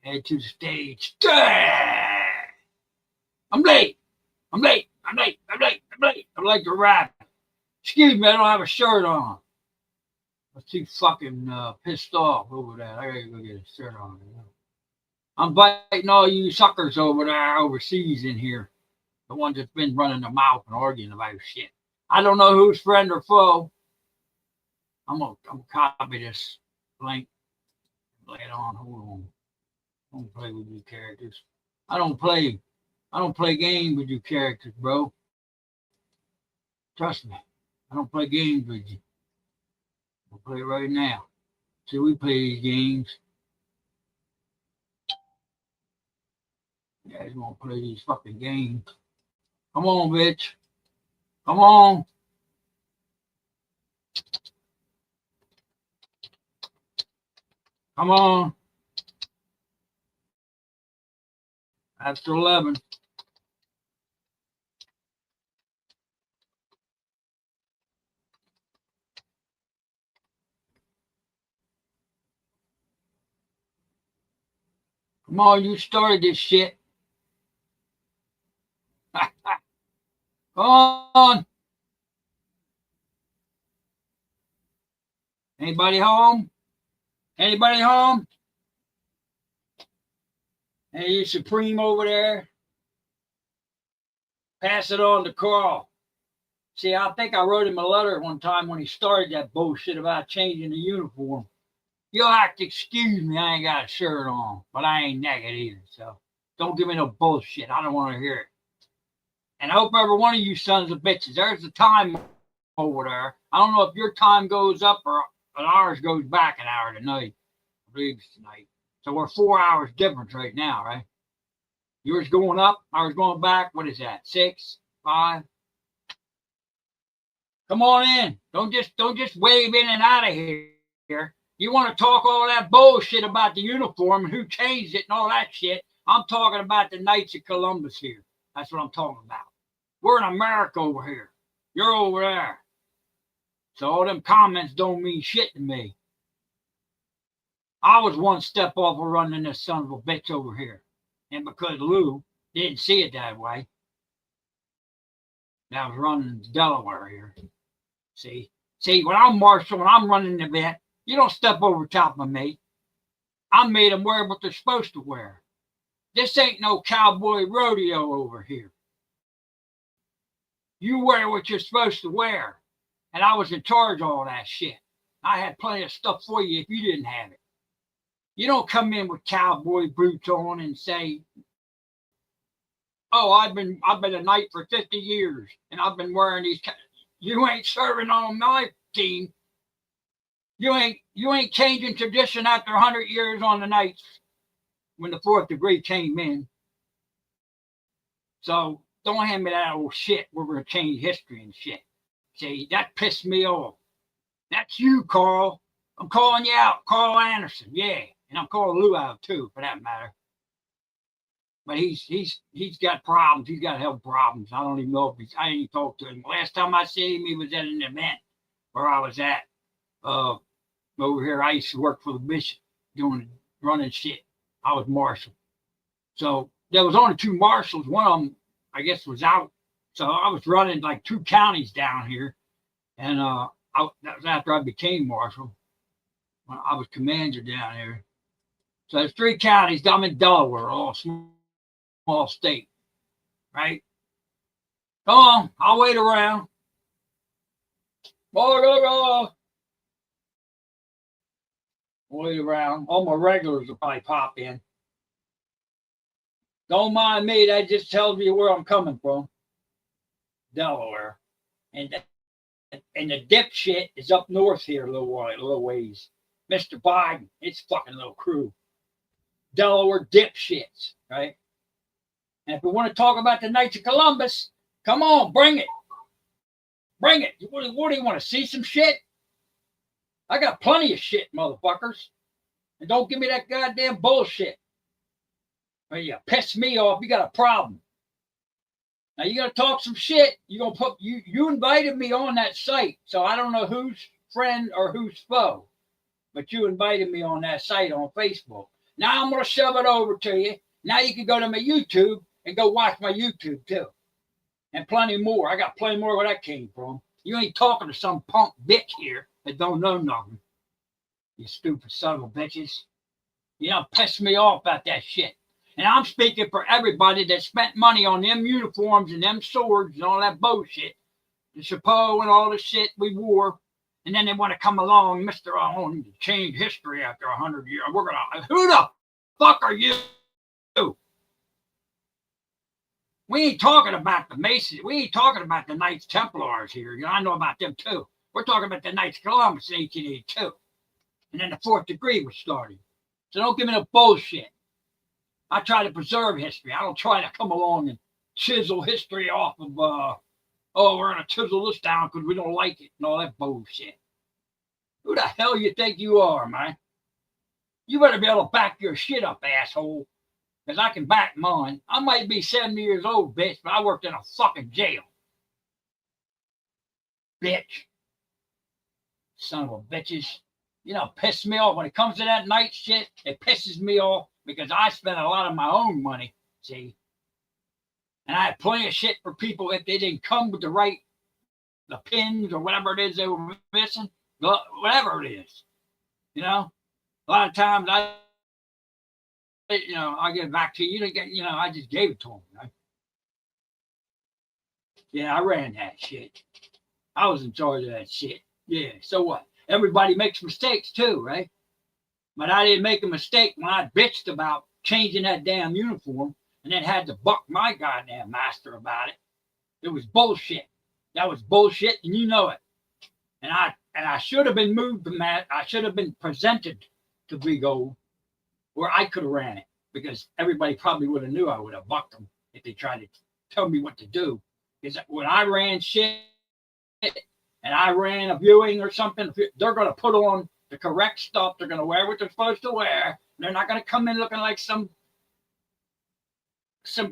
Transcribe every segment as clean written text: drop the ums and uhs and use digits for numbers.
Head to the stage. I'm late. I'm late. I'm late. I'm late. I'm late. I'm late to rap. Excuse me, I don't have a shirt on. I'm too fucking pissed off over that. I gotta go get a shirt on. I'm inviting all you suckers over there overseas in here. The ones that's been running their mouth and arguing about shit. I don't know who's friend or foe. I'm gonna copy this link. Lay it on. Hold on. I don't play with you characters. I don't play. I don't play games with you characters, bro. Trust me. I don't play games with you. I'll play it right now. See, we play these games. You guys won't play these fucking games. Come on, bitch. Come on. Come on. After 11. Come on, you started this shit. Come on. Anybody home? Anybody home? Hey, you Supreme over there? Pass it on to Carl. See, I think I wrote him a letter one time when he started that bullshit about changing the uniform. You'll have to excuse me, I ain't got a shirt on, but I ain't naked either, so don't give me no bullshit. I don't want to hear it. And I hope every one of you sons of bitches, there's the time over there. I don't know if your time goes up or ours goes back an hour tonight. I believe it's tonight. So we're 4 hours difference right now, right? Yours going up, ours going back. What is that? 6, 5? Come on in. Don't just wave in and out of here. You want to talk all that bullshit about the uniform and who changed it and all that shit. I'm talking about the Knights of Columbus here. That's what I'm talking about. We're in America over here. You're over there. So all them comments don't mean shit to me. I was one step off of running this son of a bitch over here. And because Lou didn't see it that way, I was running Delaware here. See, when I'm marshal, when I'm running the event, you don't step over top of me. I made them wear what they're supposed to wear. This ain't no cowboy rodeo over here. You wear what you're supposed to wear. And I was in charge of all that shit. I had plenty of stuff for you if you didn't have it. You don't come in with cowboy boots on and say, "Oh, I've been a knight for 50 years and I've been wearing these." You ain't serving on my team. You ain't changing tradition after 100 years on the knights when the 4th degree came in. So don't hand me that old shit. We're going to change history and shit. See, that pissed me off. That's you, Carl. I'm calling you out, Carl Anderson. Yeah, and I'm calling Lou out too, for that matter. But he's got problems. He's got health problems. I don't even know if I didn't even talk to him. Last time I seen him, he was at an event where I was at. Over here, I used to work for the bishop, running shit. I was marshal. So there was only 2 marshals. One of them, I guess, was out. So I was running like 2 counties down here. And that was after I became marshal. I was commander down here. So there's 3 counties. I'm in Delaware, all small state, right? Come on, I'll wait around. Wait around. All my regulars will probably pop in. Don't mind me. That just tells me where I'm coming from. Delaware. And the dipshit is up north here a little ways. Mr. Biden, it's fucking little crew. Delaware dipshits, right? And if we want to talk about the Knights of Columbus, come on, bring it. Bring it. What do you want to see some shit? I got plenty of shit, motherfuckers. And don't give me that goddamn bullshit. Or you piss me off, you got a problem. Now you gotta talk some shit. You gonna put you invited me on that site, so I don't know who's friend or who's foe. But you invited me on that site on Facebook. Now I'm going to shove it over to you. Now you can go to my YouTube and go watch my YouTube too. And plenty more. I got plenty more where that came from. You ain't talking to some punk bitch here that don't know nothing. You stupid son of a bitches. You know, piss me off about that shit. And I'm speaking for everybody that spent money on them uniforms and them swords and all that bullshit. The chapeau and all the shit we wore. And then they want to come along, Mr. I want to change history after 100 years. We're going to, who the fuck are you? We ain't talking about the Masons. We ain't talking about the Knights Templars here. You know, I know about them too. We're talking about the Knights of Columbus in 1882. And then the fourth degree was started. So don't give me no bullshit. I try to preserve history. I don't try to come along and chisel history off of, oh, we're going to chisel this down because we don't like it and all that bullshit. Who the hell you think you are, man? You better be able to back your shit up, asshole. Because I can back mine. I might be 70 years old, bitch, but I worked in a fucking jail. Bitch. Son of a bitches. You know, piss me off. When it comes to that night shit, it pisses me off because I spent a lot of my own money, see? And I had plenty of shit for people if they didn't come with the pins or whatever it is they were missing, whatever it is. You know? A lot of times I give it back to you. I just gave it to them. Right? Yeah, I ran that shit. I was in charge of that shit. Yeah, so what? Everybody makes mistakes too, right? But I didn't make a mistake when I bitched about changing that damn uniform and then had to buck my goddamn master about it. It was bullshit. That was bullshit, and you know it. And I should have been moved from that. I should have been presented to Big O, where I could have ran it, because everybody probably would have knew I would have bucked them if they tried to tell me what to do. Because when I ran shit and I ran a viewing or something, they're going to put on the correct stuff. They're going to wear what they're supposed to wear. They're not going to come in looking like some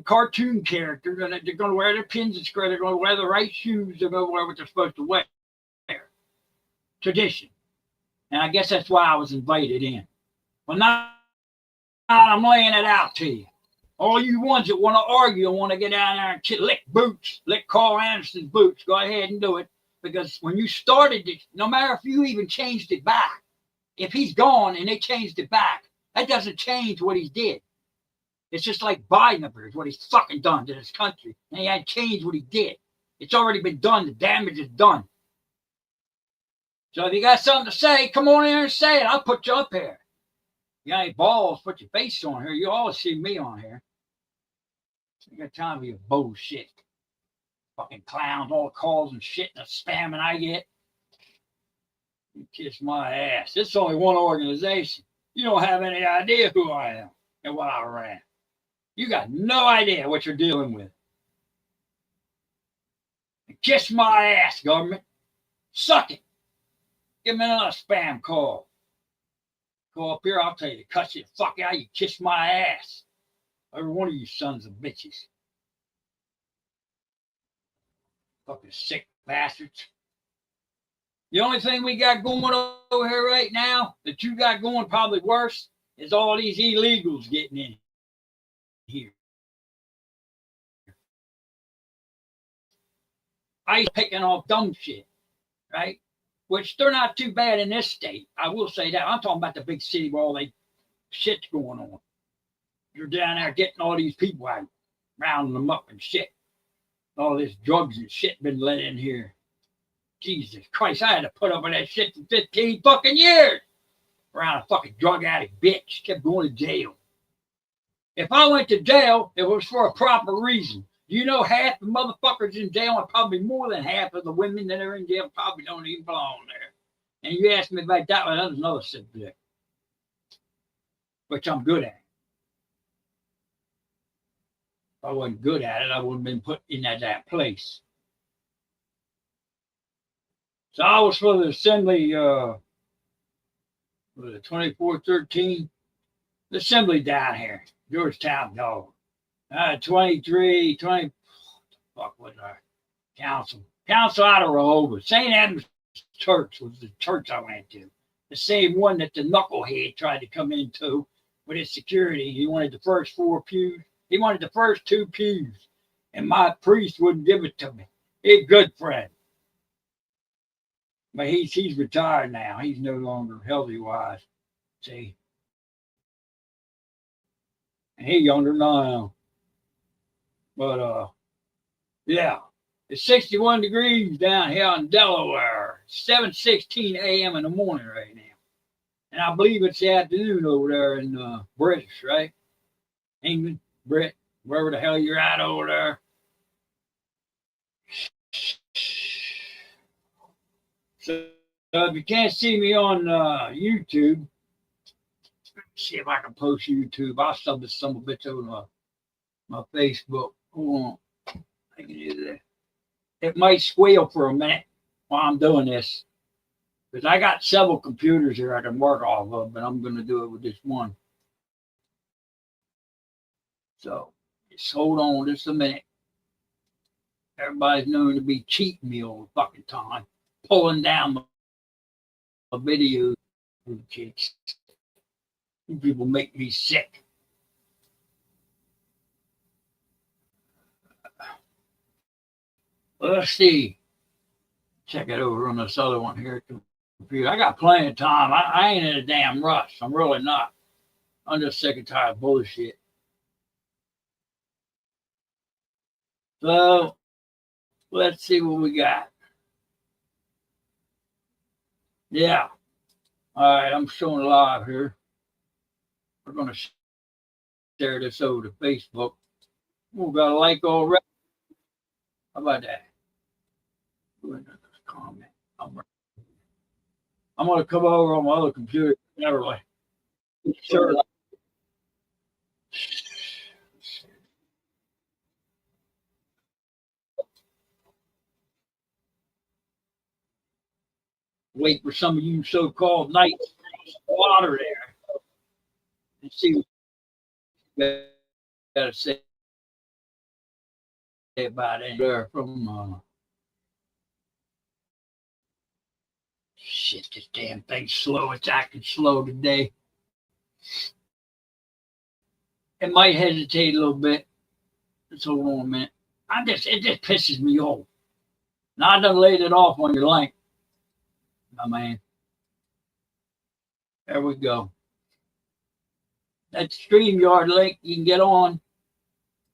cartoon character. They're going to wear their pins and square. They're going to wear the right shoes. They're going to wear what they're supposed to wear. Tradition. And I guess that's why I was invited in. Well, now I'm laying it out to you. All you ones that want to argue and want to get down there and lick Carl Anderson's boots, go ahead and do it. Because when you started it, no matter if you even changed it back, if he's gone and they changed it back, that doesn't change what he did. It's just like Biden up here, what he's fucking done to this country. And he hadn't changed what he did. It's already been done. The damage is done. So if you got something to say, come on in here and say it. I'll put you up here. You got any balls, put your face on here. You always see me on here. You got time for your bullshit. Fucking clowns, all the calls and shit and the spamming I get. You kiss my ass. It's only one organization. You don't have any idea who I am and what I ran. You got no idea what you're dealing with. Kiss my ass, government. Suck it. Give me another spam call. Go up here, I'll tell you to cut you the fuck out. You kiss my ass. Every one of you sons of bitches. Fucking sick bastards. The only thing we got going over here right now that you got going probably worse is all these illegals getting in here. ICE picking off dumb shit, right? Which they're not too bad in this state. I will say that. I'm talking about the big city where all that shit's going on. You're down there getting all these people out, rounding them up and shit. All this drugs and shit been let in here. Jesus Christ, I had to put up with that shit for 15 fucking years. Around a fucking drug addict bitch. Kept going to jail. If I went to jail, it was for a proper reason. You know, half the motherfuckers in jail, and probably more than half of the women that are in jail probably don't even belong there. And you ask me about that, well, that's another subject, which I'm good at. If I wasn't good at it, I wouldn't have been put in that place. So I was for the assembly, was it 2413? The assembly down here, Georgetown, dog. 20, fuck was our council? Council out of Rehoboth. St. Edmund's Church was the church I went to. The same one that the knucklehead tried to come into with his security. He wanted the first 4 pews. He wanted the first 2 pews, and my priest wouldn't give it to me. He's a good friend, but he's retired now. He's no longer healthy wise. See, and he's younger now. But yeah, it's 61 degrees down here in Delaware. 7:16 a.m. in the morning right now, and I believe it's the afternoon over there in British, right? England, Brit, wherever the hell you're at over there. So if you can't see me on YouTube, see if I can post YouTube. I'll sub this some bits over my Facebook. Hold on. I can do that. It might squeal for a minute while I'm doing this. Because I got several computers here I can work off of, but I'm going to do it with this one. So just hold on just a minute. Everybody's known to be cheating me all the fucking time, pulling down my videos. Kids. You people make me sick. Let's see. Check it over on this other one here. Computer. I got plenty of time. I ain't in a damn rush. I'm really not. I'm just sick and tired of bullshit. So let's see what we got. Yeah. All right, I'm showing live here. We're going to share this over to Facebook. We've got a like already. How about that? Comment. I'm going to come over on my other computer. Never mind. Sure. Wait for some of you so-called knights to water there and see what you got to say about it there from shit, this damn thing's slow. It's acting slow today. It might hesitate a little bit. Just hold on a minute. It just pisses me off. Now I done laid it off on your link. My man. There we go. That StreamYard link you can get on.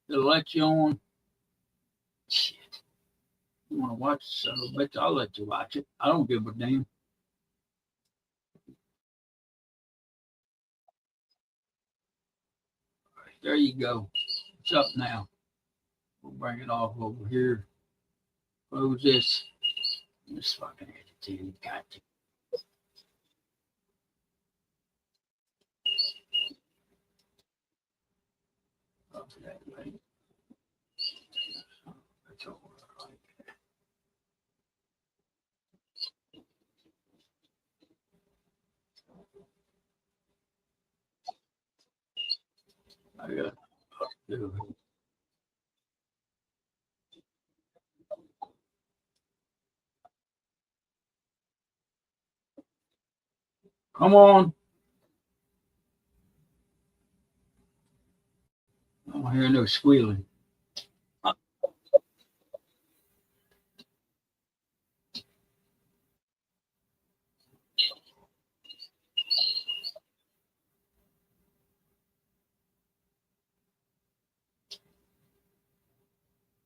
It'll let you on. Shit. You want to watch this son of a bitch? I'll let you watch it. I don't give a damn. Right, there you go. It's up now. We'll bring it off over here. Close this. This fucking agitated. Got to. Up that way. That's over like that. I got to. Come on. I don't hear no squealing.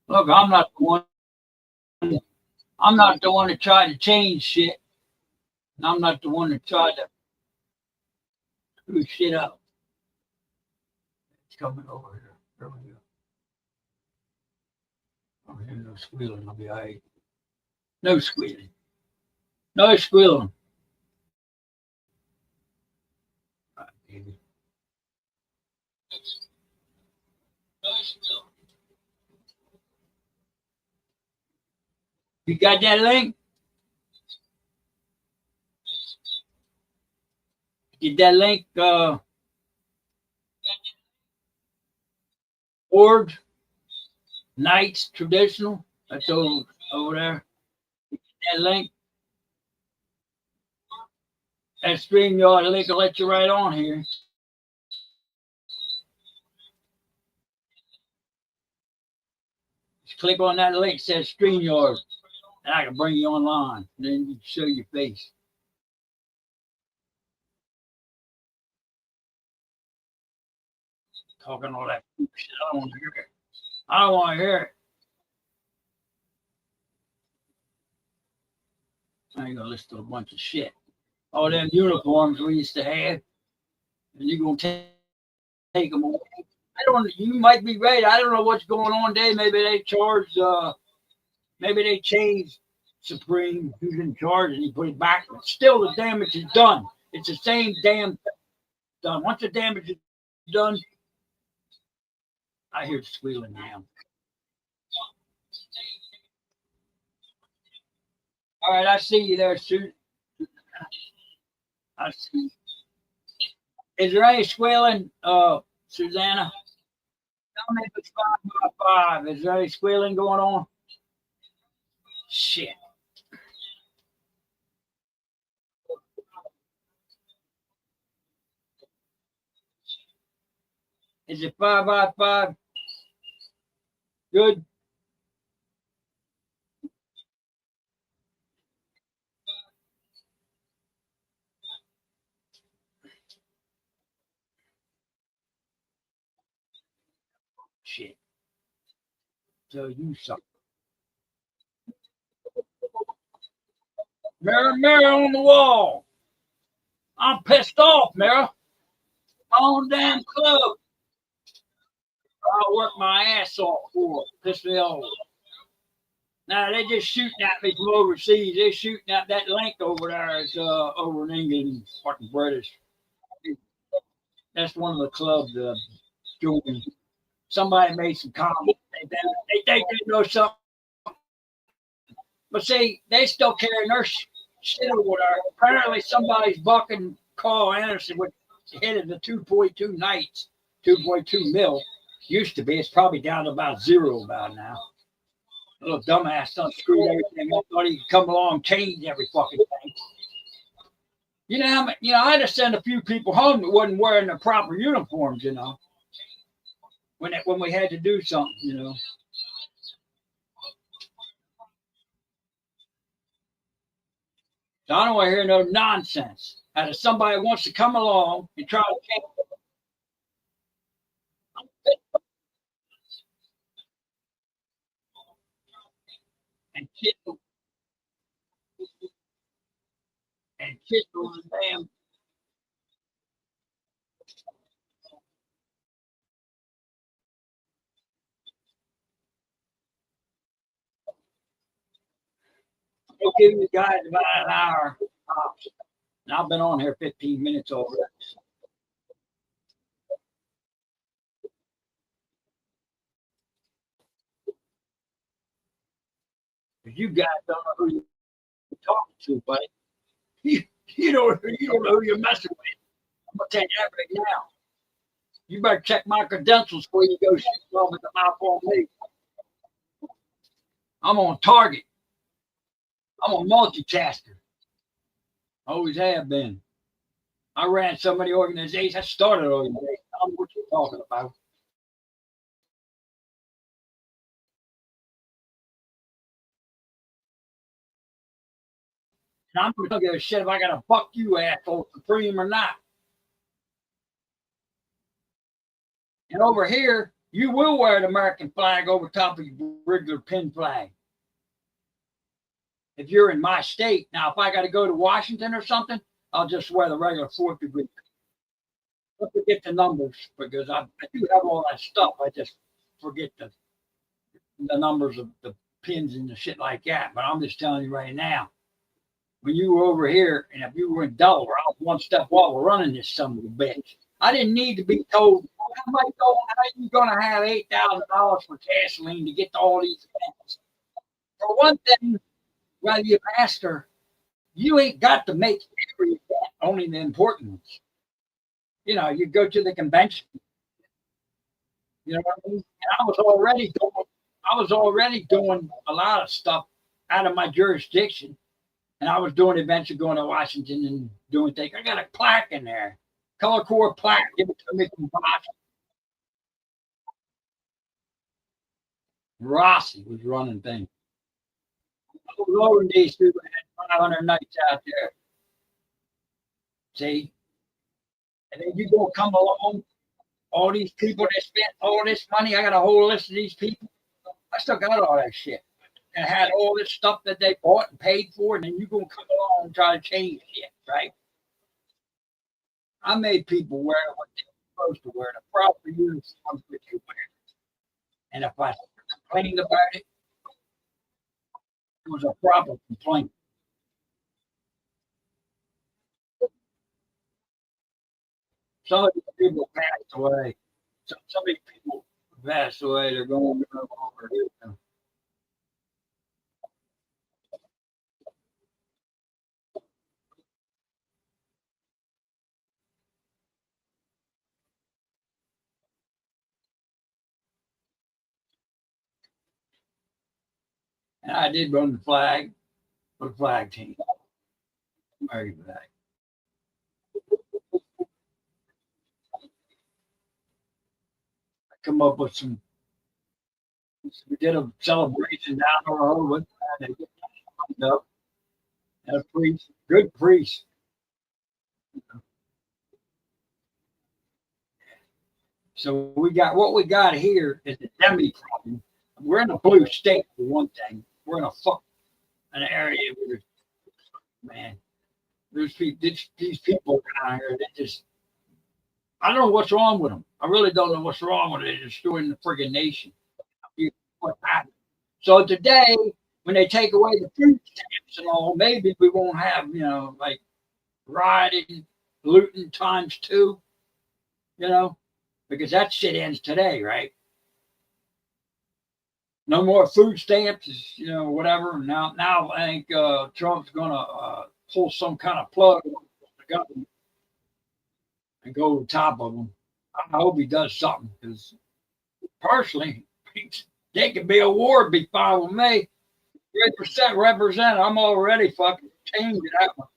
Look, I'm not the one. I'm not the one that tried to change shit. And I'm not the one that tried to screw shit up. It's coming over here. There we go. I don't hear no squealing. I'll be all right. No squealing. No squealing. All right, baby. No squealing. You got that link? Did that link org Knights Traditional? That's over there. That link. That StreamYard link will let you right on here. Click on that link that says StreamYard, and I can bring you online. And then you show your face. Talking all that shit. I don't want to hear it. I don't want to hear it. I ain't gonna listen to a bunch of shit. All them uniforms we used to have, and you're gonna take them away. I don't. You might be right. I don't know what's going on there. Maybe they charged. Maybe they changed Supreme who's in charge, and he put it back. But still, the damage is done. It's the same damn thing done. Once the damage is done, I hear squealing now. All right, I see you there, Sue. I see. Is there any squealing, Susanna? Tell me if it's 5 by 5. Is there any squealing going on? Shit. Is it 5 by 5? Good. Shit. So you suck. Mirror, mirror on the wall. I'm pissed off, Mirror. My own damn club. I work my ass off for it. Piss me off. Now they just shooting at me from overseas. They're shooting at that link over there. It's over in England, fucking British. That's one of the clubs joined. Somebody made some comments. They think they know something. But see, they still carrying their shit over there. Apparently somebody's bucking Carl Anderson, which hit the 2.2 nights, 2.2 mil. Used to be. It's probably down to about 0 about now. Little dumbass done screwed everything up. Thought he could come along and change every fucking thing. You know how many, I had to send a few people home that wasn't wearing the proper uniforms, when we had to do something. So I don't want to hear no nonsense. Out of somebody wants to come along and try to change and shit on the damn. We'll give you guys about an hour. And I've been on here 15 minutes already. But you guys don't know who you're talking to, buddy. You don't know who you're messing with. I'm gonna tell you that right now. You better check my credentials before you go shoot off at the mouth on me. I'm on target. I'm a multitasker. Always have been. I ran so many organizations. I started organizations. I don't know what you're talking about. And I'm gonna give a shit if I gotta buck you asshole supreme or not. And over here, you will wear the American flag over top of your regular pin flag. If you're in my state. Now, if I got to go to Washington or something, I'll just wear the regular 4th degree. Don't forget the numbers because I do have all that stuff. I just forget the numbers of the pins and the shit like that. But I'm just telling you right now, when you were over here and if you were in Delaware, I was one step while we're running this son of a bitch. I didn't need to be told, how are you going to have $8,000 for gasoline to get to all these events? For one thing, while you're a pastor, you ain't got to make every event, only the important ones. You go to the convention. You know what I mean? And I was already doing a lot of stuff out of my jurisdiction. And I was doing events of going to Washington and doing things. I got a plaque in there. Color core plaque. Give it to me from Washington. Rossi was running things. Loading these people had 500 nights out there. See? And then you gonna come along, all these people that spent all this money. I got a whole list of these people. I still got all that shit. And had all this stuff that they bought and paid for, and then you gonna come along and try to change shit, right? I made people wear what they're supposed to wear, the proper uniforms that you wear. And if I complained about it, it was a proper complaint. Some of these people passed away. Some of these people passed away. They're going to no longer here. And I did run the flag for the flag team, American flag. I come up with some. We did a celebration down the road with that. They get lined up. And a priest, good priest. So we got what we got here is a demi problem. We're in a blue state for one thing. We're in a fuck an area where man, there's people, these people down here. They just I don't know what's wrong with them. I really don't know what's wrong with it. They're destroying the friggin' nation. What happened? So today, when they take away the food stamps and all, maybe we won't have like rioting, looting times two. You know, because that shit ends today, right? No more food stamps, whatever. Now I think Trump's gonna pull some kind of plug on the government and go to the top of them. I hope he does something because personally, they could be a war, be fine with me. 3% represent. I'm already fucking trained to that one.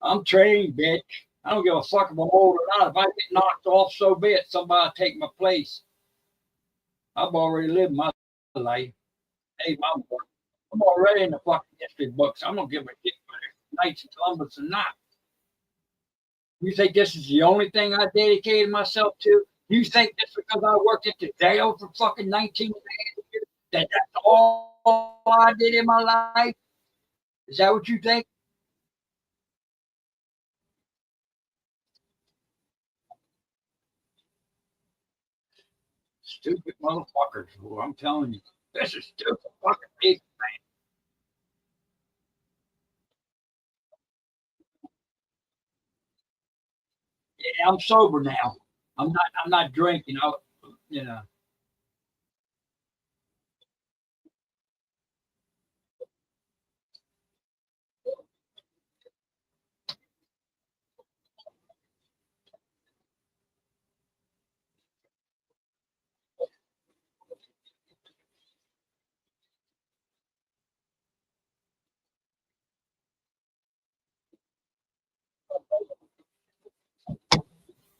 I'm trained, bitch. I don't give a fuck if I'm old or not. If I get knocked off, so be it. Somebody take my place. I've already lived my life. Hey, I'm already in the fucking history books. I'm gonna give a shit whether Knights of Columbus or not. You think this is the only thing I dedicated myself to? You think just because I worked at the jail for fucking 19 years that that's all I did in my life? Is that what you think? Stupid motherfuckers. Well, I'm telling you, this is stupid fucking people. Yeah, I'm sober now. I'm not drinking. You know.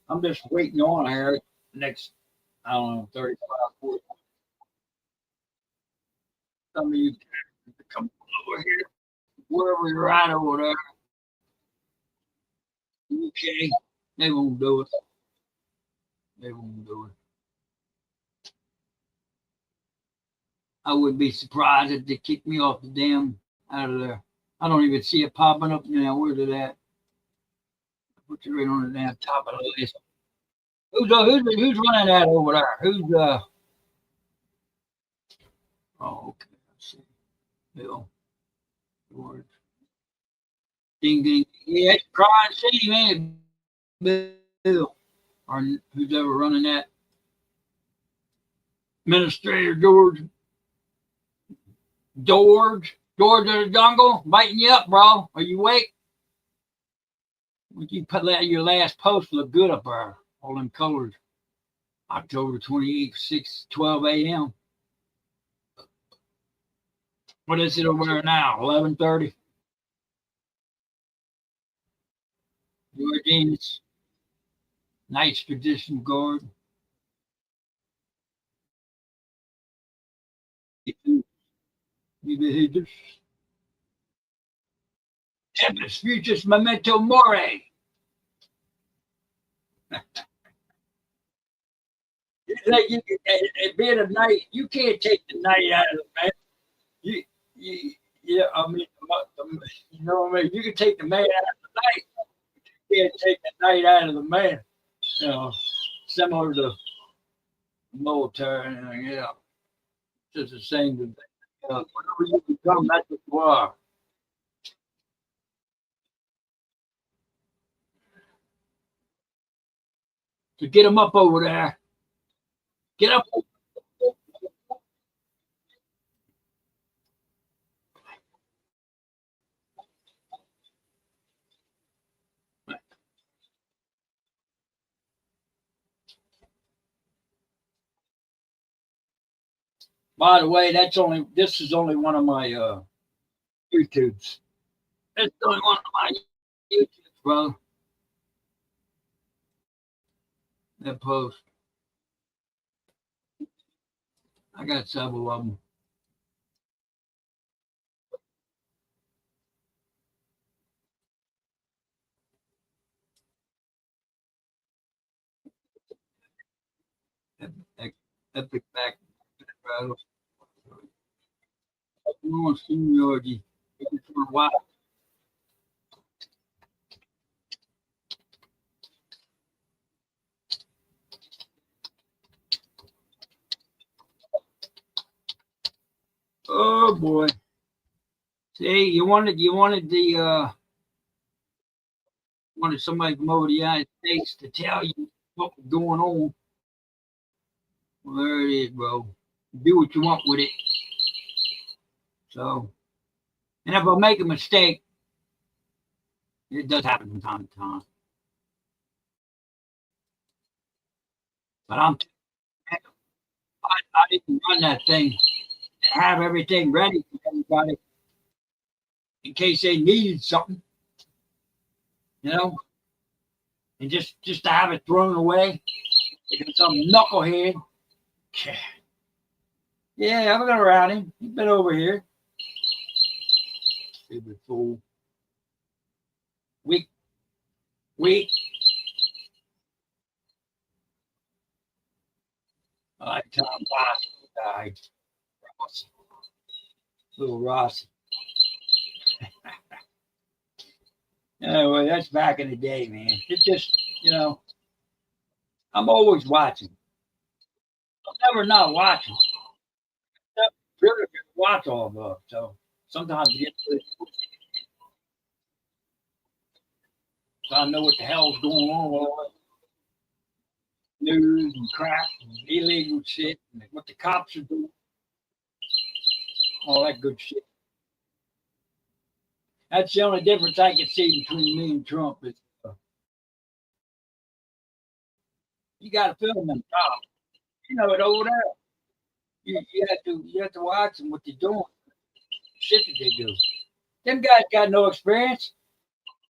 I'm just waiting on her next, I don't know, 35, 40. Some of you to come over here, wherever you're at over there. Okay. They won't do it. They won't do it. I wouldn't be surprised if they kicked me off the damn out of there. I don't even see it popping up now. Where's it at? Put it right on the damn top of the list. Who's running that over there? Oh, okay. Let's see. Bill. George. Ding ding. Yeah, it's Crying City, man. Bill. Or who's ever running that? Administrator George of the jungle, biting you up, bro. Are you awake? Would you put your last post look good up there? All them colors. October 28th, 6:12 a.m. What is it over there now? 11:30. Georgine's Knights Traditional Guard. Tempus futus memento mori. Like it being a night, you can't take the night out of the man. You, yeah, I mean, you know what I mean. You can take the man out of the night. You can't take the night out of the man. You know, similar to military and everything. Yeah, just the same thing. Whatever you become, that's what you are. So get them up over there. Get up. By the way, this is only one of my YouTubes. It's only one of my YouTubes, bro. That post. I got several of them. Epic back battle. No seniority. Wow. Oh boy. See, you wanted somebody from over the United States to tell you what was going on. Well, there it is, bro. Do what you want with it. So, and if I make a mistake, it does happen from time to time. But I didn't run that thing and have everything ready for everybody in case they needed something, you know, and just to have it thrown away because some knucklehead. Yeah, I've been around him. He's been over here. Stupid fool. Weak, weak. I like Tom Boss died. Rossi. Little Rossi. Anyway, that's back in the day, man. It's just, I'm always watching. I'm never not watching. I'm really good to watch all of them. So sometimes you get to so I know what the hell's going on with all that news and crap and illegal shit and what the cops are doing, all that good shit. That's the only difference I can see between me and Trump is you got to film them cops. You know it over there. You have to watch them what they're doing, shit that they do. Them guys got no experience.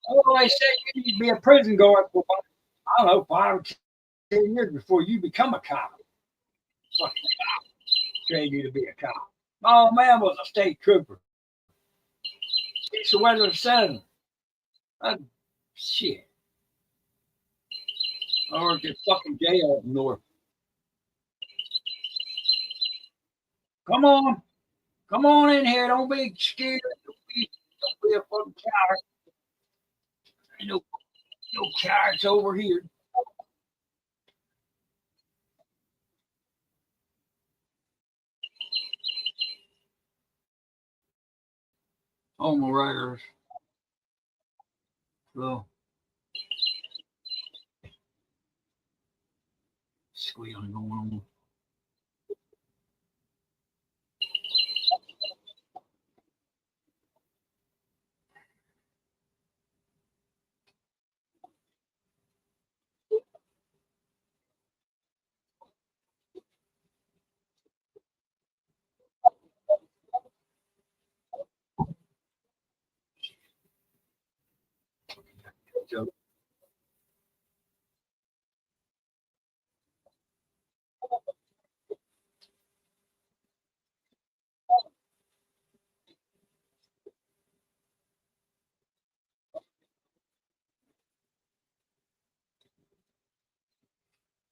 Oh, they say you need to be a prison guard for I don't know 5 or 10 years before you become a cop. Fucking cop train you to be a cop. My old man was a state trooper. He's the weather senator. Shit. I worked at fucking jail up north. Come on. Come on in here. Don't be scared. Don't be a fucking coward. Ain't no cowards over here. Homo writers. So squealing going on.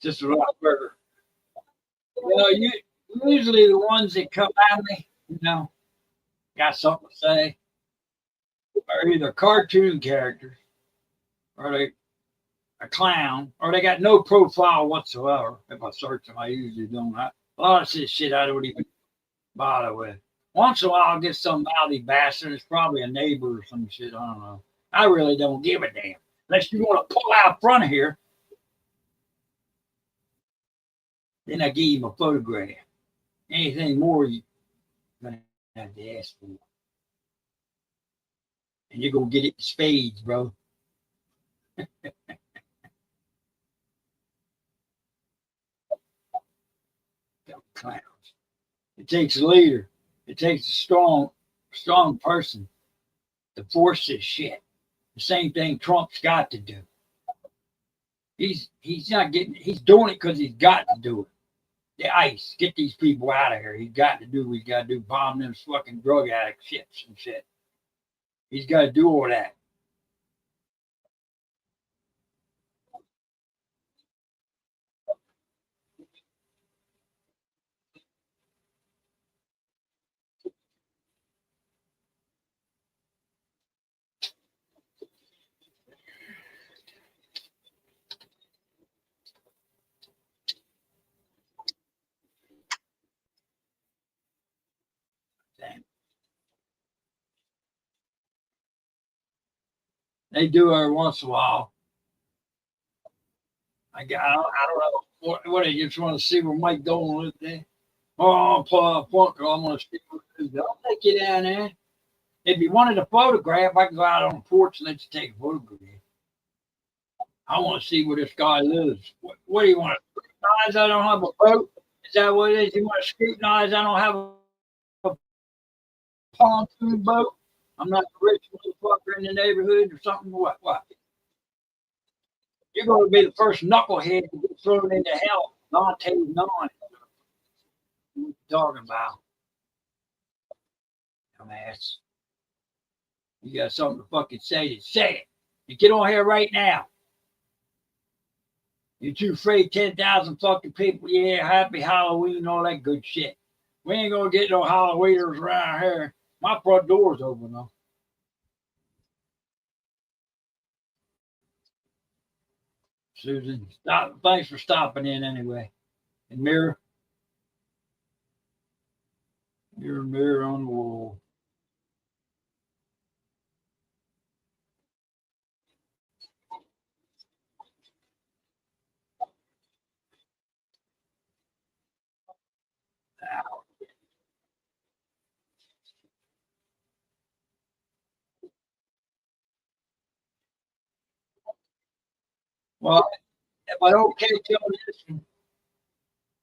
Just a rock burger. You usually the ones that come at me, got something to say, are either cartoon characters or they a clown or they got no profile whatsoever. If I search them, I usually don't. A lot of shit I don't even bother with. Once in a while, I'll get some mouthy bastard. It's probably a neighbor or some shit. I don't know. I really don't give a damn. Unless you want to pull out front of here, then I give him a photograph. Anything more, you're going to have to ask for. And you're going to get it in spades, bro. Clowns. It takes a leader. It takes a strong person to force this shit. The same thing Trump's got to do. He's not getting. He's doing it because he's got to do it. The ICE, get these people out of here. He's got to do what he's got to do. Bomb them fucking drug addict ships and shit. He's got to do all that. They do every once in a while. I don't know what they just want to see where Mike Dolan is there. Oh, I'm pulling a bunker. I'm going to see what it is. I'll take you down there. If you wanted a photograph, I can go out on the porch and let you take a photograph. I want to see where this guy lives. What do you want to scrutinize? I don't have a boat. Is that what it is? You want to scrutinize? I don't have a pontoon boat. I'm not the rich motherfucker in the neighborhood or something. What? You're going to be the first knucklehead to get thrown into hell. Dante none. What you talking about? Dumbass. You got something to fucking say, say it. You get on here right now. You're too afraid 10,000 fucking people. Yeah, happy Halloween, all that good shit. We ain't going to get no Halloweeners around here. My front door's open, though. Susan, stop. Thanks for stopping in anyway. And mirror on the wall. Well, if I don't catch you on this,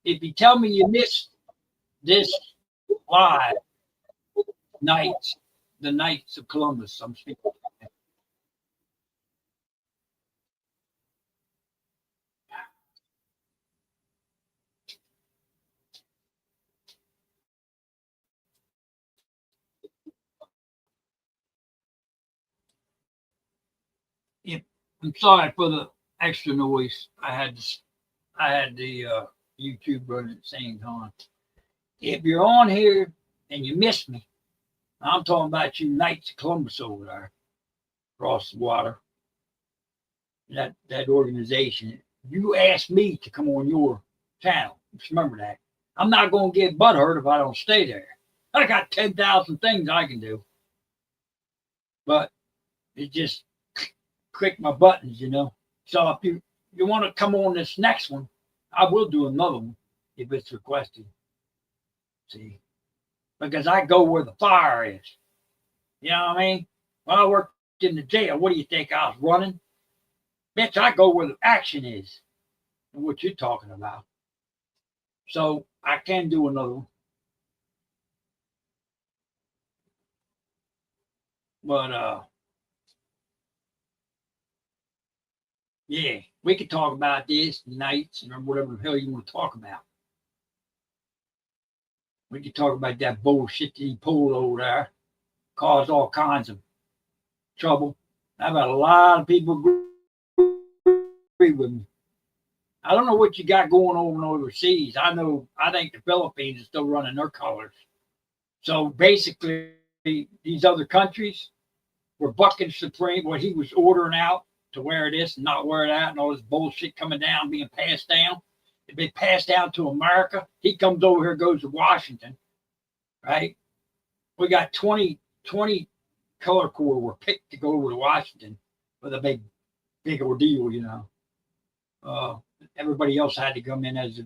if you tell me you missed this live night, the Knights of Columbus, I'm speaking. If, I'm sorry for the extra noise. I had the YouTube running at the same time. If you're on here and you missed me, I'm talking about you Knights of Columbus over there across the water. That organization. You asked me to come on your channel. Just remember that. I'm not going to get butthurt if I don't stay there. I got 10,000 things I can do. But it just click my buttons, So if you want to come on this next one, I will do another one if it's requested. See, because I go where the fire is. You know what I mean? When I worked in the jail, what do you think I was running? Bitch, I go where the action is. And what you're talking about. So I can do another one. But yeah, we could talk about this nights and whatever the hell you want to talk about. We could talk about that bullshit that he pulled over there, caused all kinds of trouble. I've had a lot of people agree with me. I don't know what you got going on overseas. I think the Philippines is still running their colors. So basically, these other countries were bucking supreme what he was ordering out to wear this and not wear that and all this bullshit coming down, being passed down. It been passed down to America. He comes over here, goes to Washington, right? We got 20 color corps were picked to go over to Washington with a big ordeal, you know. Uh, Everybody else had to come in as a,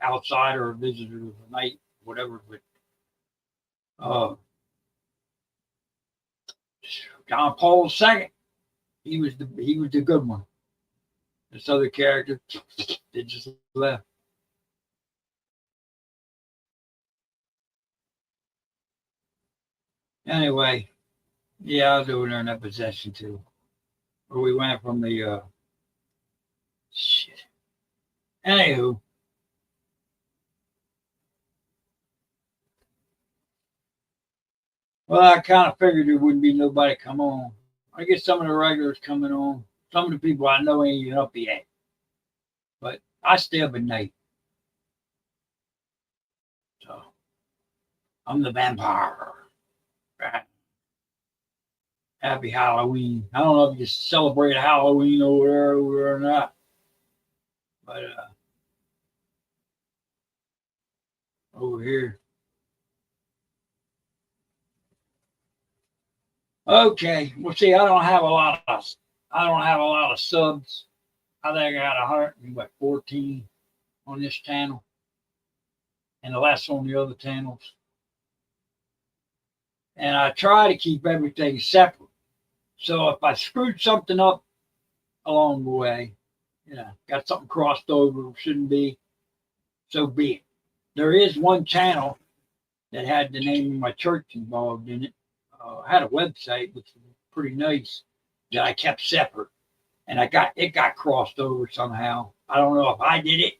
outsider or visitor of the night, whatever. But uh, John Paul II, he was the good one. This other character, they just left. Anyway, yeah, I was over there in that possession too, where we went from the shit. Anywho, well, I kind of figured there wouldn't be nobody come on. I guess some of the regulars coming on. Some of the people I know ain't even up yet. But I stay up at night. So I'm the vampire. Right? Happy Halloween. I don't know if you celebrate Halloween over there or not. But over here. Okay. Well, see, I don't have a lot of subs. I think I got 114 on this channel, and the less on the other channels. And I try to keep everything separate. So if I screwed something up along the way, got something crossed over, shouldn't be, so be it. There is one channel that had the name of my church involved in it. I had a website, which was pretty nice, that I kept separate. And it got crossed over somehow. I don't know if I did it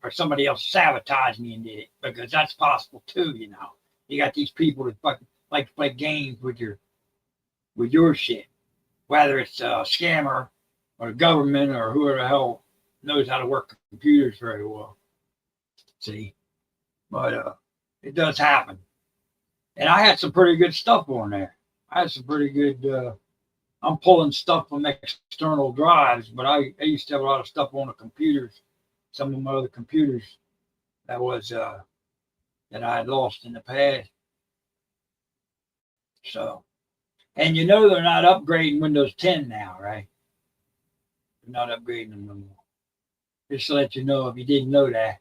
or somebody else sabotaged me and did it, because that's possible too. You got these people that fucking like to play games with your shit, whether it's a scammer or the government or whoever the hell knows how to work computers very well. See, but it does happen, and I had some pretty good stuff on there. I had some pretty good. I'm pulling stuff from external drives, but I used to have a lot of stuff on the computers. Some of my other computers that was that I had lost in the past. So, and they're not upgrading Windows 10 now, right? They're not upgrading them no more. Just to let you know if you didn't know that.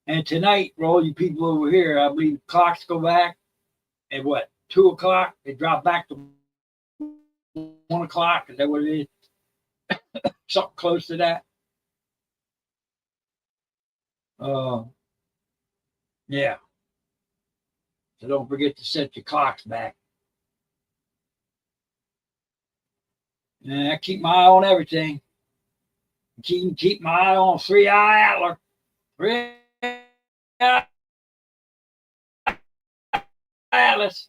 And tonight, for all you people over here, I believe clocks go back at what, 2 o'clock? They drop back to 1 o'clock. Is that what it is? Something close to that. Yeah. So don't forget to set your clocks back. And I keep my eye on everything. Keep my eye on 3-Eye Atlas. 3-Eye Atlas.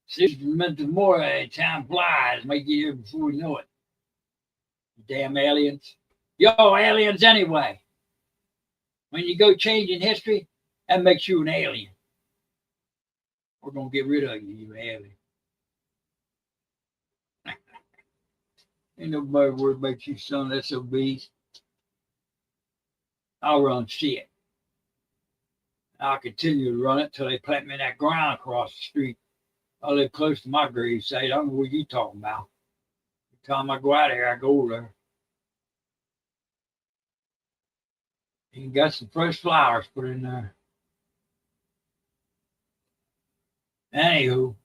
See, the more time flies, might get here before we know it. Damn aliens. Yo, aliens anyway. When you go changing history, that makes you an alien. We're going to get rid of you, you alien. Ain't nobody worried about you, son of SOBs. I'll run shit. I'll continue to run it till they plant me in that ground across the street. I live close to my grave site. I don't know what you talking about. Every time I go out of here, I go there. You got some fresh flowers put in there. Anywho.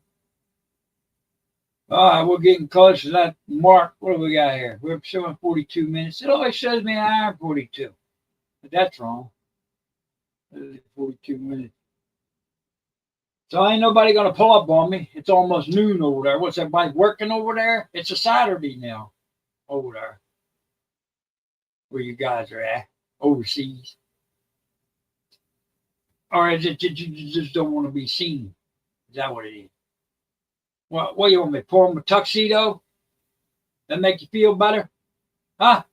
All right, we're getting close to that mark. What do we got here? We're showing 42 minutes. It always shows me an hour 42. But that's wrong. 42 minutes. So ain't nobody going to pull up on me. It's almost noon over there. What's everybody working over there? It's a Saturday now over there where you guys are at, overseas. Or is it you just don't want to be seen? Is that what it is? What you want me to pour them a tuxedo? That make you feel better? Huh?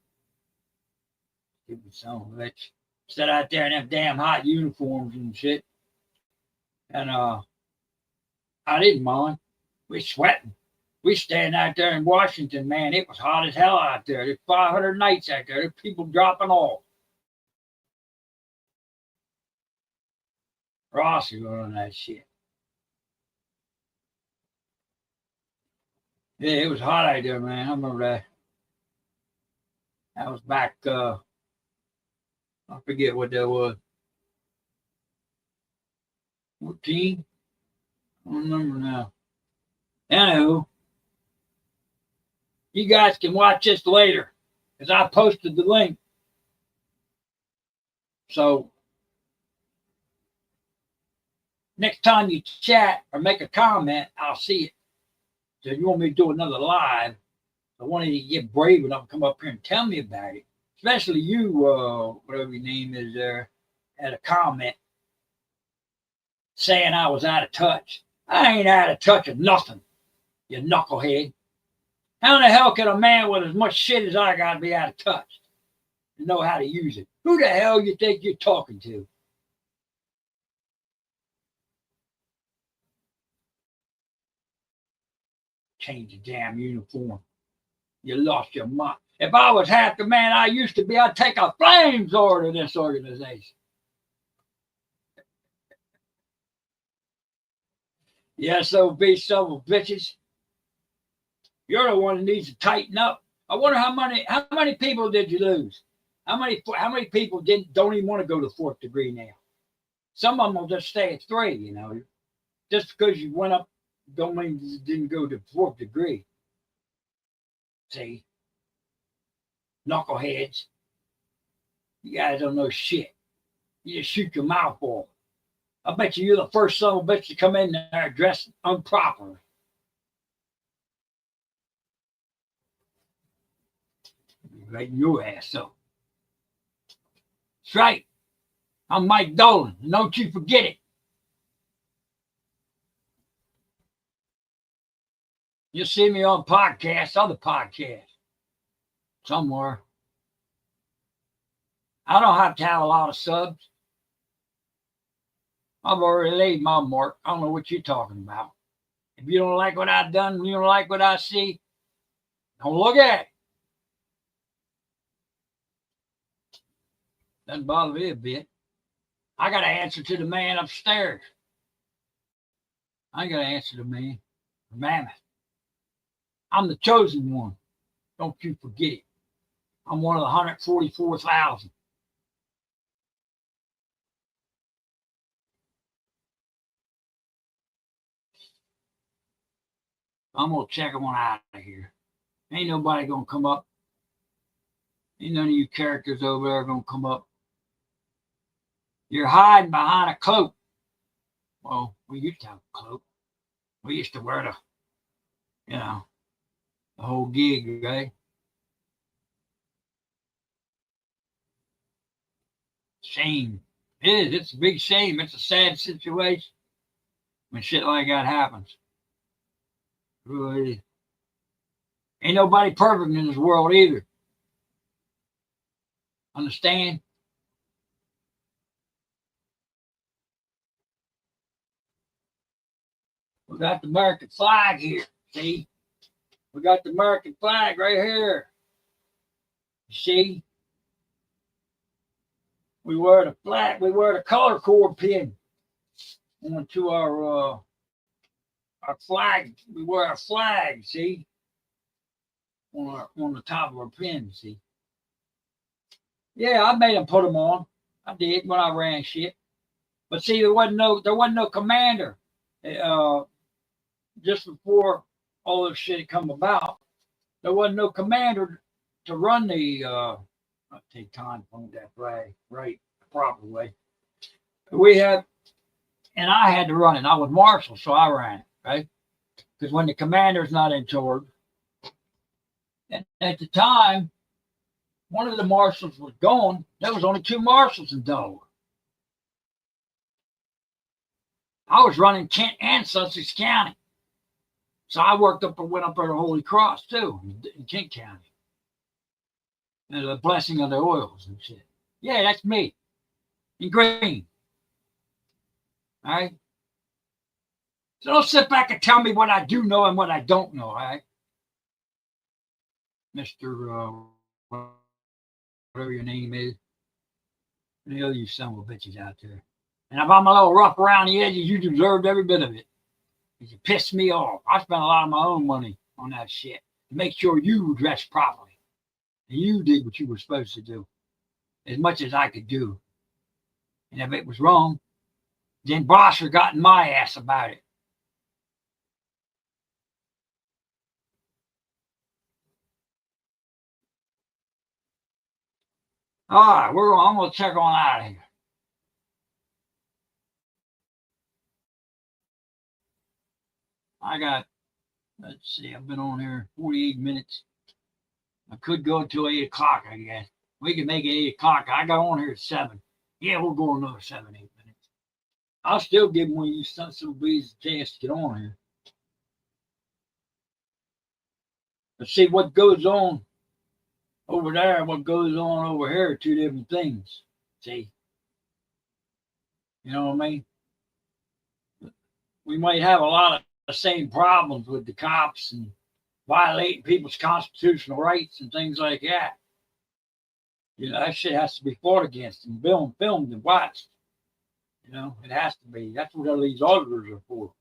Stupid son of a bitch. Sat out there in them damn hot uniforms and shit. And I didn't mind. We sweating. We stand out there in Washington, man. It was hot as hell out there. There's 500 nights out there. There's people dropping off. Rossi on that shit. Yeah, it was hot out there, man. I remember that. That was back, I forget what that was. 14? I don't remember now. Anywho, you guys can watch this later because I posted the link. So next time you chat or make a comment, I'll see it. So if you want me to do another live, I want you to get brave enough to come up here and tell me about it. Especially you, whatever your name is there, had a comment saying I was out of touch. I ain't out of touch of nothing, you knucklehead. How in the hell can a man with as much shit as I got be out of touch and know how to use it? Who the hell you think you're talking to? Change the damn uniform. You lost your mind. If I was half the man I used to be, I'd take a flamethrower to this organization. Yeah, so be some of bitches. You're the one that needs to tighten up. I wonder how many people did you lose? How many people don't even want to go to the fourth degree now? Some of them will just stay at 3, you know. Just because you went up don't mean you didn't go to the fourth degree. See? Knuckleheads. You guys don't know shit. You just shoot your mouth off. I bet you're the first son of a bitch to come in there dressed improperly. Lighten your ass up. That's right. I'm Mike Dolan, and don't you forget it. You'll see me on podcasts, other podcasts, somewhere. I don't have to have a lot of subs. I've already laid my mark. I don't know what you're talking about. If you don't like what I've done, you don't like what I see, don't look at it. Doesn't bother me a bit. I got to answer to the man upstairs. I ain't got to answer to me, Mammoth. I'm the chosen one. Don't you forget it. I'm one of the 144,000. I'm going to check them on out of here. Ain't nobody going to come up. Ain't none of you characters over there going to come up. You're hiding behind a cloak. Well, we used to have a cloak. We used to wear the whole gig, right? Shame. It is. It's a big shame. It's a sad situation when shit like that happens. It really is. Ain't nobody perfect in this world either. Understand? We got the American flag here. See? We got the American flag right here. You see? We wear the flag. We wear the color cord pin onto our flag. We wear our flag. See? On the top of our pin. See? Yeah, I made them put them on. I did when I ran shit. But see, there wasn't no commander. Just before all this shit had come about, there wasn't no commander to run the. I'll take time to point that flag right the proper way. We had, and I had to run it. I was marshal, so I ran it, right? Because when the commander's not in charge, and at the time, one of the marshals was gone. There was only 2 marshals in Delaware. I was running Kent and Sussex County. So I went up there to Holy Cross too, in Kent County. And the blessing of the oils and shit. Yeah, that's me. In green. All right. So don't sit back and tell me what I do know and what I don't know. All right, Mister whatever your name is. Any of you son of a bitches out there. And if I'm a little rough around the edges, you deserved every bit of it. You pissed me off. I spent a lot of my own money on that shit to make sure you dressed properly. And you did what you were supposed to do, as much as I could do. And if it was wrong, then Brosser got in my ass about it. All right, I'm gonna check on out of here. I got, let's see, I've been on here 48 minutes. I could go until 8 o'clock, I guess. We can make it 8 o'clock. I got on here at 7. Yeah, we'll go another 7, 8 minutes. I'll still give one of you sons of bees a chance to get on here. Let's see what goes on over there and what goes on over here, two different things. See? You know what I mean? We might have a lot of the same problems with the cops and violating people's constitutional rights and things like that. You know, that shit has to be fought against and filmed and watched. You know, it has to be. That's what all these auditors are for.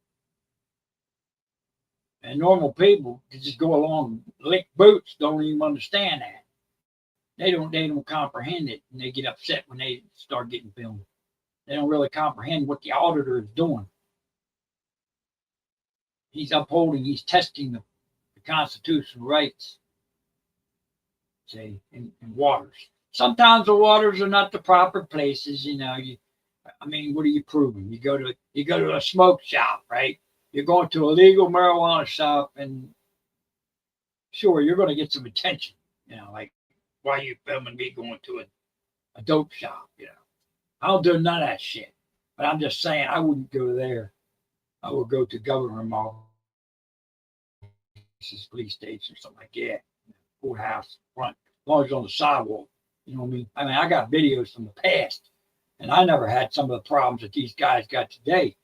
And normal people that just go along and lick boots don't even understand that. They don't comprehend it, and they get upset when they start getting filmed. They don't really comprehend what the auditor is doing. He's testing the constitutional rights, say, in waters. Sometimes the waters are not the proper places, you know. I mean, what are you proving? You go to a smoke shop, right? You're going to a legal marijuana shop, and sure, you're going to get some attention, you know, like why are you filming me going to a dope shop, you know? I don't do none of that shit. But I'm just saying, I wouldn't go there. I would go to government offices, police station, something like that, courthouse front, as long as it's on the sidewalk. You know what I mean? I mean, I got videos from the past, and I never had some of the problems that these guys got today.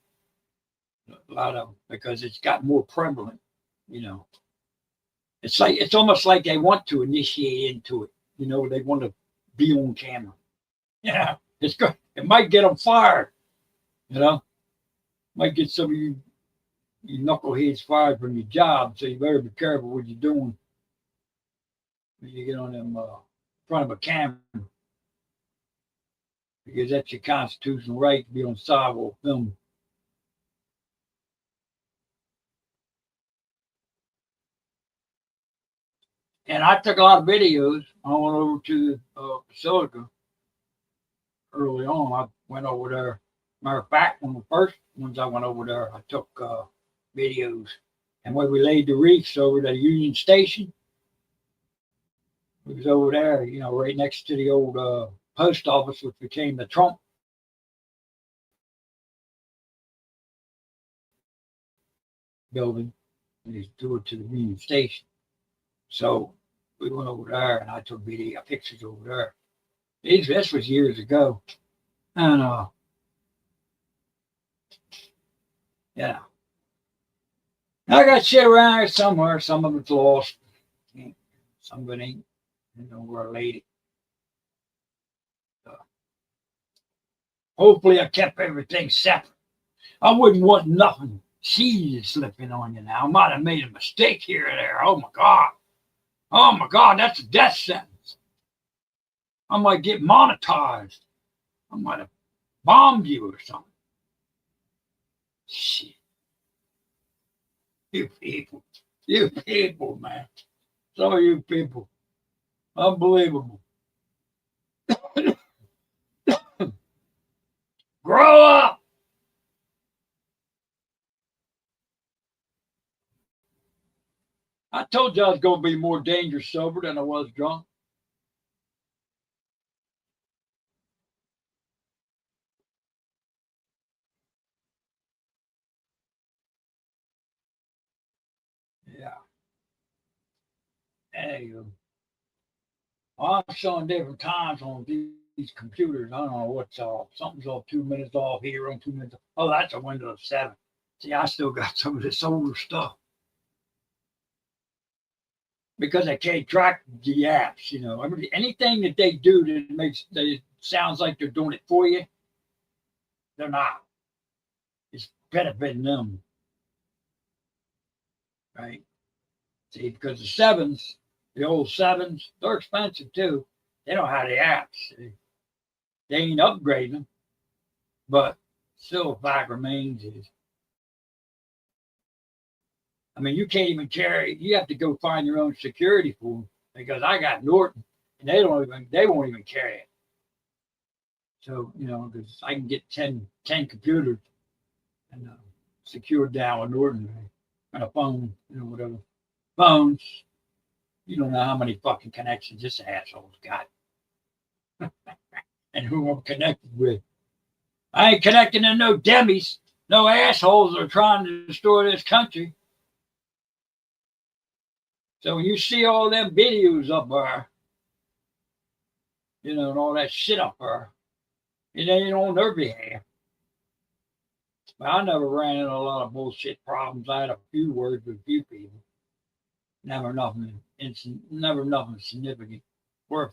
A lot of them, because it's got more prevalent. You know, it's almost like they want to initiate into it. You know, they want to be on camera. Yeah, it's good. It might get them fired. You know, might get some of you knuckleheads fired from your job. So you better be careful what you're doing when you get on them front of a camera, because that's your constitutional right to be on sidewalk film. And I took a lot of videos. I went over to Basilica early on. I went over there. Matter of fact, one of the first ones I went over there, I took videos. And when we laid the reefs over the Union Station, it was over there, you know, right next to the old post office, which became the Trump building. And he's doing to the Union Station. So we went over there, and I took video pictures over there. This was years ago, and yeah, I got shit around here somewhere. Some of it's lost. Some of it ain't. You know where I laid it. Uh, Hopefully, I kept everything separate. I wouldn't want nothing cheese slipping on you now. I might have made a mistake here or there. Oh my God. Oh my God, that's a death sentence. I might get monetized. I might have bombed you or something. Shit. You people. You people, man. Some of you people. Unbelievable. Grow up. I told you I was going to be more dangerous sober than I was drunk. Yeah. There you go. I'm showing different times on these computers. I don't know what's off. Something's off 2 minutes off here on 2 minutes. Oh, that's a Windows 7. See, I still got some of this older stuff because I can't track the apps. You know, anything that they do that makes that it sounds like they're doing it for you, they're not. It's benefiting them, right? See, because the sevens, the old sevens, they're expensive too. They don't have the apps. They ain't upgrading them, but still, the fact remains is, I mean, you can't even carry. You have to go find your own security for them because I got Norton, and they won't even carry it. So you know, because I can get 10 computers and secured down with Norton and a phone, you know, whatever phones. You don't know how many fucking connections this asshole's got and who I'm connected with. I ain't connecting to no demis, no assholes that are trying to destroy this country. So when you see all them videos up there, you know, and all that shit up there, it ain't on their behalf. But I never ran into a lot of bullshit problems. I had a few words with a few people. Never nothing never nothing significant worth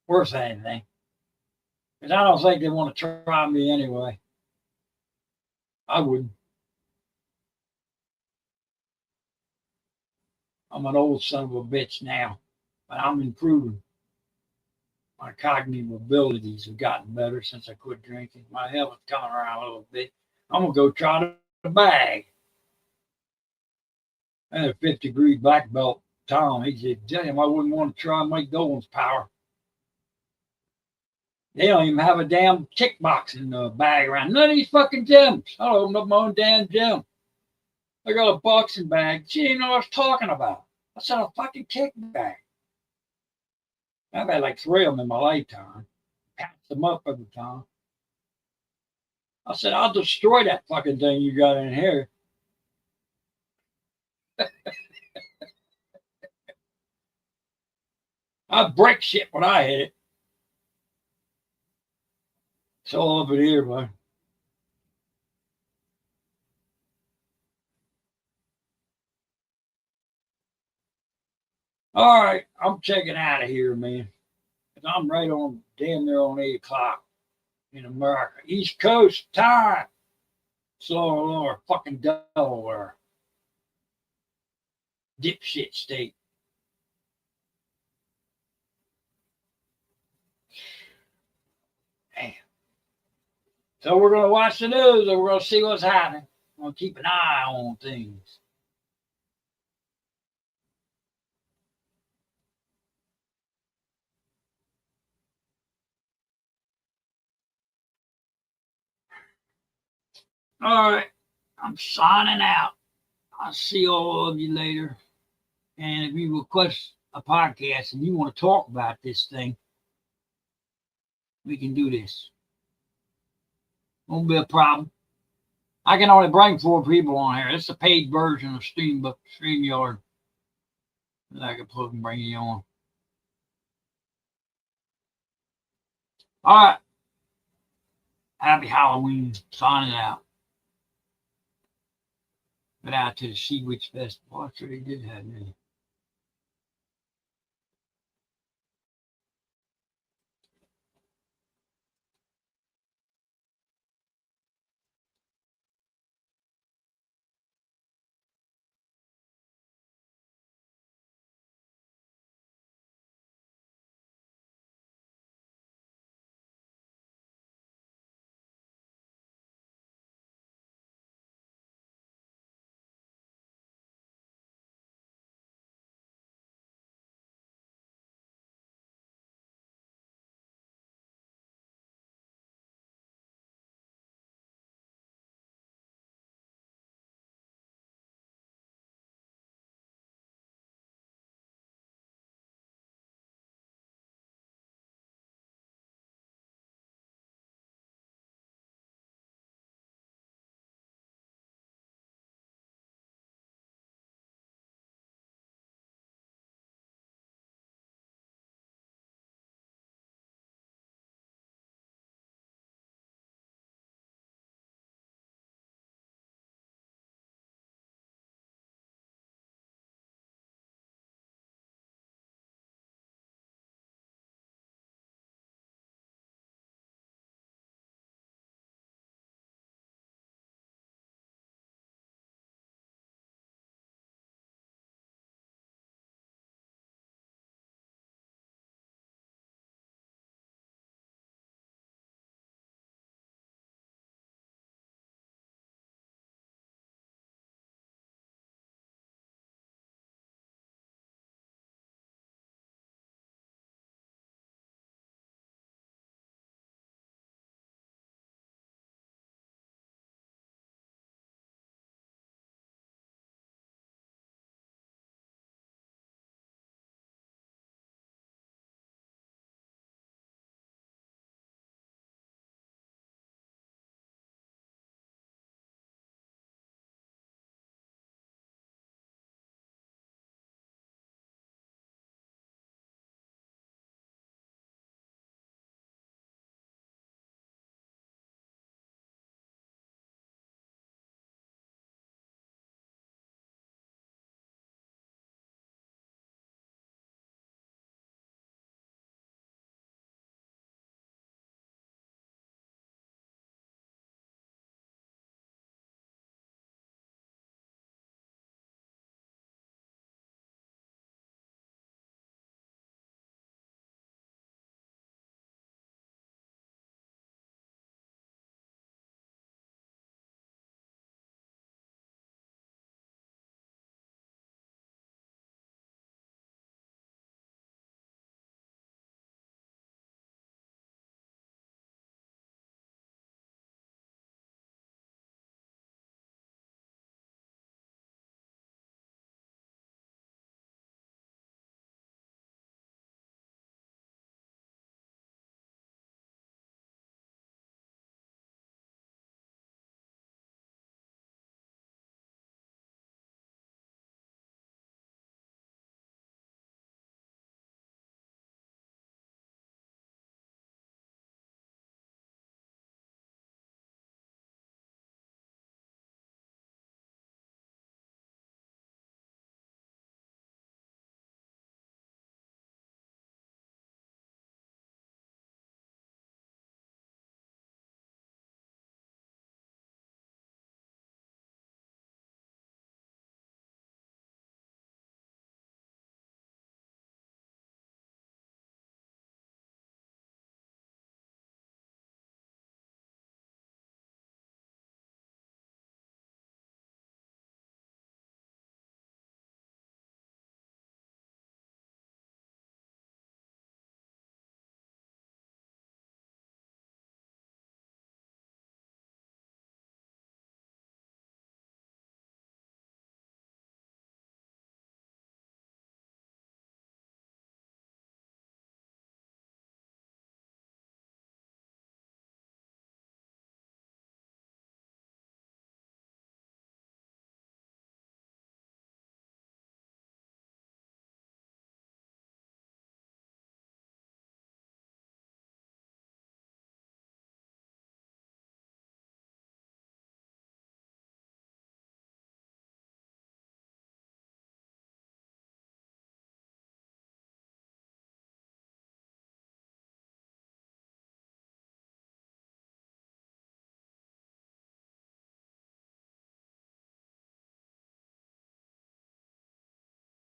worth anything. Because I don't think they want to try me anyway. I wouldn't. I'm an old son of a bitch now, but I'm improving. My cognitive abilities have gotten better since I quit drinking. My health is coming around a little bit. I'm gonna go try the bag. I had a 50-degree black belt. Tom, he said, damn, I wouldn't want to try Mike Dolan's power. They don't even have a damn kickboxing bag around. None of these fucking gyms. I opened up my own damn gym. I got a boxing bag. She didn't know what I was talking about. I said a fucking kick bag. I've had like 3 of them in my lifetime. Patched them up every time. I said, I'll destroy that fucking thing you got in here. I break shit when I hit it. It's all up in here, man. All right, I'm checking out of here, man. I'm right on damn near on 8 o'clock in America. East Coast time. Slower, lower, fucking Delaware. Dipshit state. Damn. So we're gonna watch the news and we're gonna see what's happening. We're gonna keep an eye on things. All right. I'm signing out. I'll see all of you later. And if you request a podcast and you want to talk about this thing, we can do this. Won't be a problem. I can only bring 4 people on here. It's a paid version of StreamYard that I can put and bring you on. All right. Happy Halloween. Signing out. But out to the Sea Witch Festival. I sure they did have me.